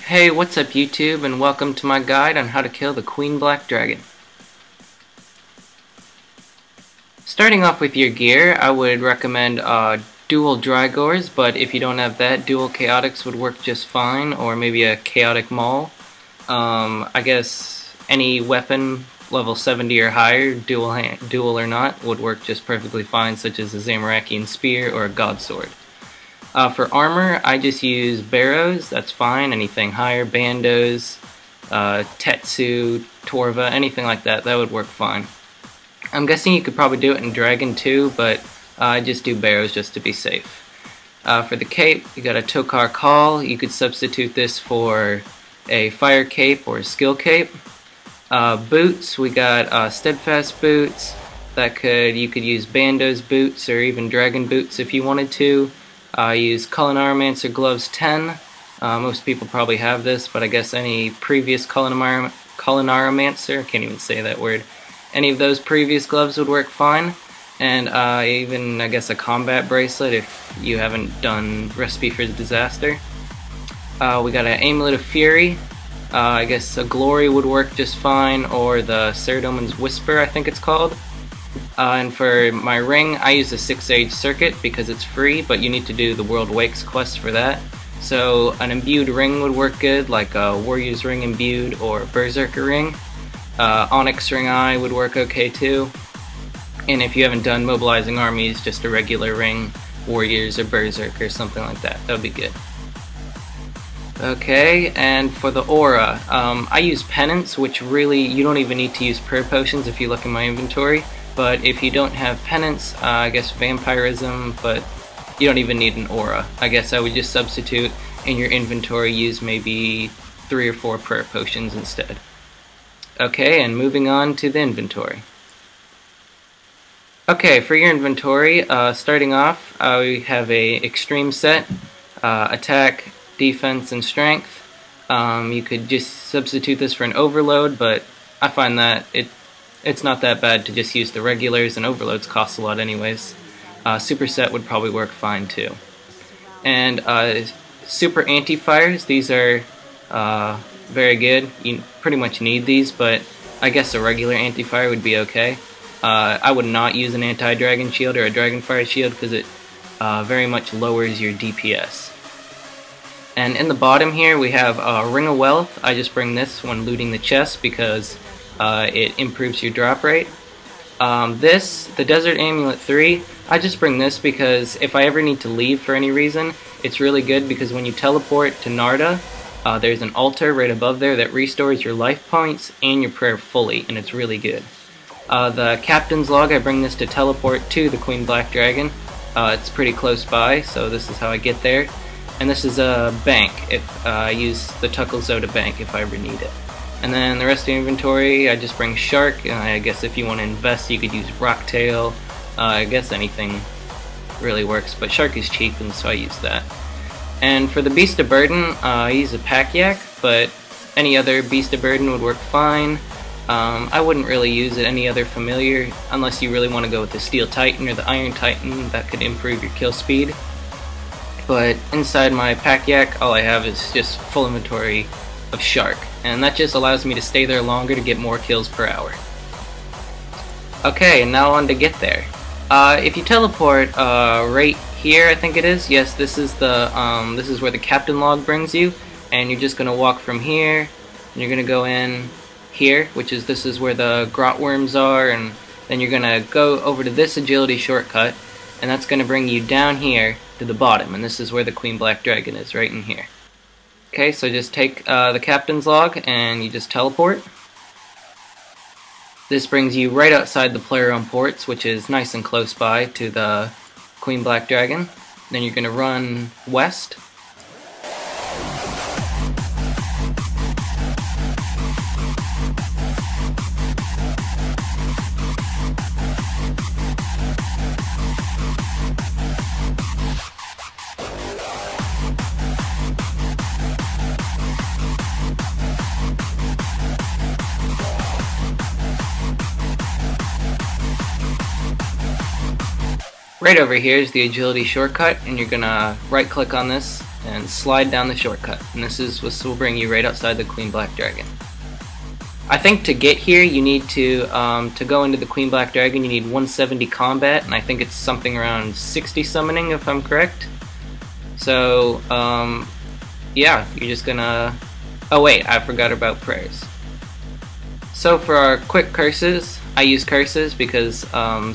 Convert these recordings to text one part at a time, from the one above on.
Hey, what's up YouTube, and welcome to my guide on how to kill the Queen Black Dragon. Starting off with your gear, I would recommend dual Drygores, but if you don't have that, dual Chaotix would work just fine, or maybe a Chaotic Maul. I guess any weapon level 70 or higher, dual or not, would work just perfectly fine, such as a Zamorakian Spear or a God Sword. For armor, I just use Barrows, that's fine, anything higher, Bandos, Tetsu, Torva, anything like that, that would work fine. I'm guessing you could probably do it in Dragon too, but I just do Barrows just to be safe. For the cape, you got a Tokar Call. You could substitute this for a Fire Cape or a Skill Cape. Boots, we got Steadfast Boots. You could use Bandos Boots or even Dragon Boots if you wanted to. Use Culinarimancer Gloves 10. Most people probably have this, but I guess any previous Culinarimancer, I can't even say that word, any of those previous gloves would work fine. And even, I guess, a combat bracelet if you haven't done Recipe for Disaster. We got an Amulet of Fury. I guess a Glory would work just fine, or the Ceradomin's Whisper, I think it's called. And for my ring, I use the 6-Age Circuit because it's free, but you need to do the World Wakes quest for that. So an imbued ring would work good, like a Warrior's Ring imbued or Berserker ring. Onyx Ring Eye would work okay too. And if you haven't done Mobilizing Armies, just a regular ring, Warriors or Berserker, something like that, that would be good. Okay, and for the aura, I use Penance, which really, you don't even need to use prayer potions if you look in my inventory. But if you don't have Penance, I guess Vampirism, but you don't even need an aura. I guess I would just substitute in your inventory, use maybe 3 or 4 prayer potions instead. Okay, and moving on to the inventory. Okay, for your inventory, starting off, we have a extreme set, attack, defense, and strength. You could just substitute this for an overload, but I find that it's not that bad to just use the regulars, and overloads cost a lot anyways. Superset would probably work fine too. And super anti-fires, these are very good. You pretty much need these, but I guess a regular anti-fire would be okay. I would not use an anti-dragon shield or a dragon fire shield because it very much lowers your DPS. And in the bottom here we have Ring of Wealth. I just bring this when looting the chest because it improves your drop rate. The Desert Amulet 3, I just bring this because if I ever need to leave for any reason, it's really good because when you teleport to Narda, there's an altar right above there that restores your life points and your prayer fully, and it's really good. The Captain's Log, I bring this to teleport to the Queen Black Dragon. It's pretty close by, so this is how I get there. And this is a bank, if I use the Tuckelzoda bank if I ever need it. And then the rest of the inventory, I just bring Shark, and I guess if you want to invest you could use Rocktail. I guess anything really works, but Shark is cheap and so I use that. And for the Beast of Burden, I use a Pack Yak, but any other Beast of Burden would work fine. I wouldn't really use it any other familiar, unless you really want to go with the Steel Titan or the Iron Titan, that could improve your kill speed. But inside my Pack Yak, all I have is just full inventory of Shark, and that just allows me to stay there longer to get more kills per hour. Okay, and now on to get there. If you teleport right here, I think it is. Yes, this is where the Captain Log brings you, and you're just gonna walk from here, and you're gonna go in here, this is where the grot worms are, and then you're gonna go over to this agility shortcut, and that's gonna bring you down here to the bottom, and this is where the Queen Black Dragon is, right in here. Okay, so just take the Captain's Log and you just teleport. This brings you right outside the player on ports, which is nice and close by to the Queen Black Dragon. Then you're going to run west. Right over here is the agility shortcut, and you're gonna right click on this and slide down the shortcut. And this will bring you right outside the Queen Black Dragon. I think to get here you need to go into the Queen Black Dragon you need 170 combat, and I think it's something around 60 summoning if I'm correct. So yeah, you're just gonna... Oh wait, I forgot about prayers. So for our quick curses, I use curses because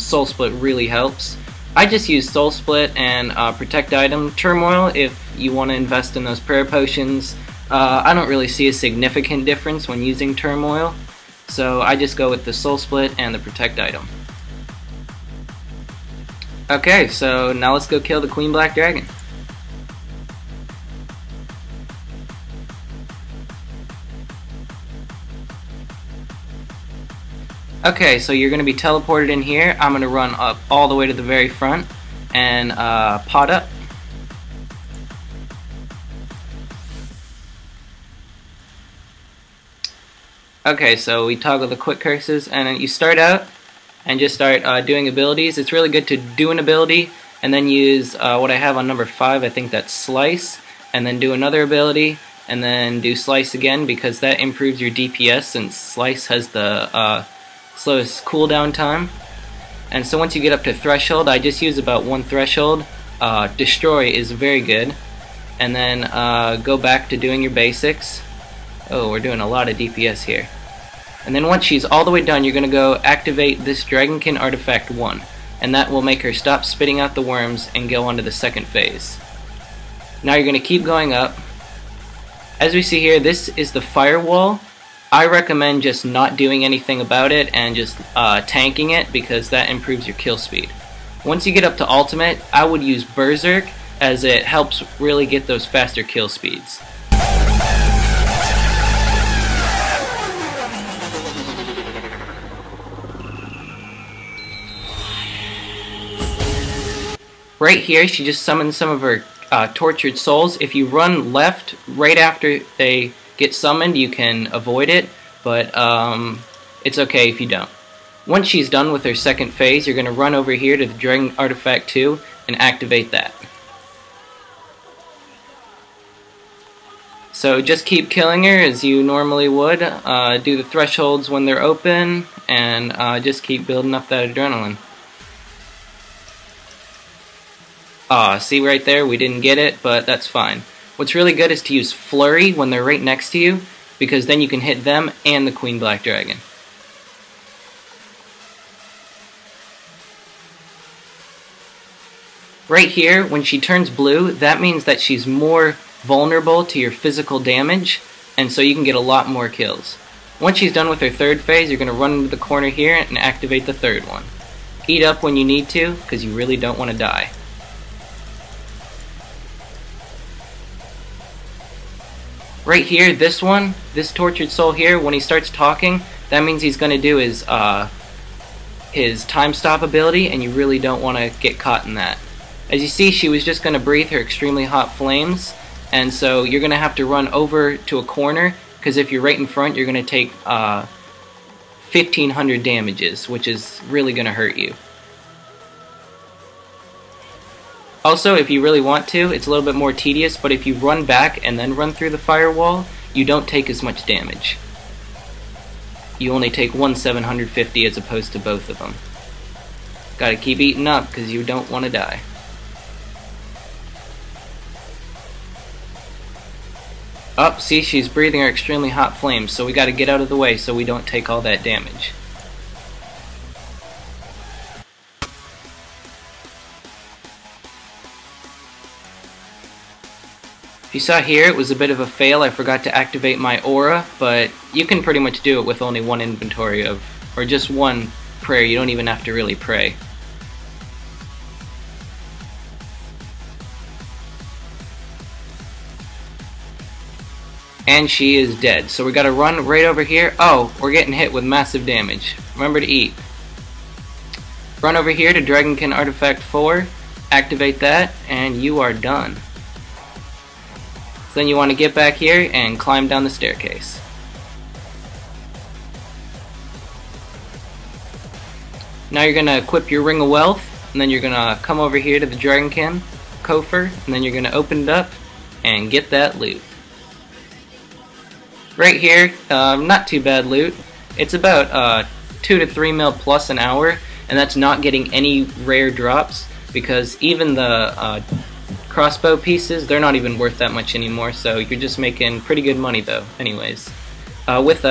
Soul Split really helps. I just use Soul Split and Protect Item. Turmoil if you want to invest in those prayer potions. I don't really see a significant difference when using Turmoil, so I just go with the Soul Split and the Protect Item. Okay, so now let's go kill the Queen Black Dragon. Okay, so you're going to be teleported in here. I'm going to run up all the way to the very front and pot up. Okay, so we toggle the quick curses, and then you start out and just start doing abilities. It's really good to do an ability and then use what I have on number 5, I think that's Slice, and then do another ability and then do Slice again, because that improves your DPS since Slice has the slowest cooldown time. And so once you get up to Threshold, I just use about 1 Threshold. Destroy is very good. And then go back to doing your basics. Oh, we're doing a lot of DPS here. And then once she's all the way done, you're going to go activate this Dragonkin Artifact 1. And that will make her stop spitting out the worms and go on to the second phase. Now you're going to keep going up. As we see here, this is the Firewall. I recommend just not doing anything about it and just tanking it, because that improves your kill speed. Once you get up to Ultimate, I would use Berserk, as it helps really get those faster kill speeds. Right here, she just summons some of her tortured souls. If you run left right after they get summoned, you can avoid it, but it's okay if you don't. Once she's done with her second phase, you're going to run over here to the Dragon Artifact 2 and activate that. So just keep killing her as you normally would. Do the thresholds when they're open, and just keep building up that adrenaline. See right there, we didn't get it, but that's fine. What's really good is to use Flurry when they're right next to you, because then you can hit them and the Queen Black Dragon. Right here, when she turns blue, that means that she's more vulnerable to your physical damage, and so you can get a lot more kills. Once she's done with her third phase, you're going to run into the corner here and activate the third one. Eat up when you need to, because you really don't want to die. Right here, this tortured soul here, when he starts talking, that means he's going to do his time stop ability, and you really don't want to get caught in that. As you see, she was just going to breathe her extremely hot flames, and so you're going to have to run over to a corner, because if you're right in front, you're going to take 1500 damages, which is really going to hurt you. Also, if you really want to, it's a little bit more tedious, but if you run back and then run through the firewall, you don't take as much damage. You only take 750 as opposed to both of them. Gotta keep eating up, because you don't want to die. See, she's breathing her extremely hot flames, so we gotta get out of the way so we don't take all that damage. If you saw here, it was a bit of a fail. I forgot to activate my aura, but you can pretty much do it with only one inventory of, or just one prayer. You don't even have to really pray. And she is dead. So we gotta run right over here. Oh, we're getting hit with massive damage. Remember to eat. Run over here to Dragonkin Artifact 4, activate that, and you are done. So then you want to get back here and climb down the staircase. Now you're going to equip your Ring of Wealth, and then you're going to come over here to the Dragonkin Coffer, and then you're going to open it up, and get that loot. Right here, not too bad loot. It's about 2 to 3 mil plus an hour, and that's not getting any rare drops, because even the crossbow pieces, they're not even worth that much anymore, so you're just making pretty good money though anyways. With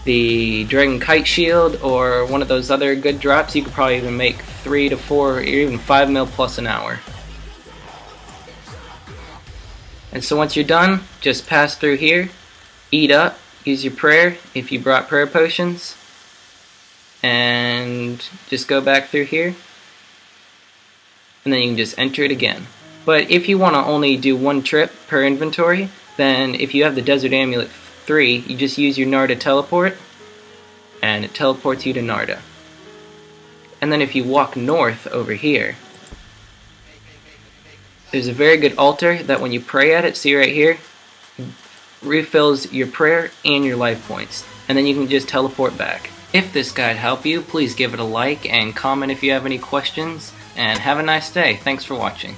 the Dragon Kite Shield or one of those other good drops, you could probably even make 3 to 4 or even 5 mil plus an hour. And so once you're done, just pass through here, eat up, use your prayer if you brought prayer potions, and just go back through here, and then you can just enter it again. But if you want to only do one trip per inventory, then if you have the Desert Amulet 3, you just use your Narda teleport, and it teleports you to Narda. And then if you walk north over here, there's a very good altar that when you pray at it, see right here, refills your prayer and your life points, and then you can just teleport back. If this guide helped you, please give it a like and comment if you have any questions, and have a nice day. Thanks for watching.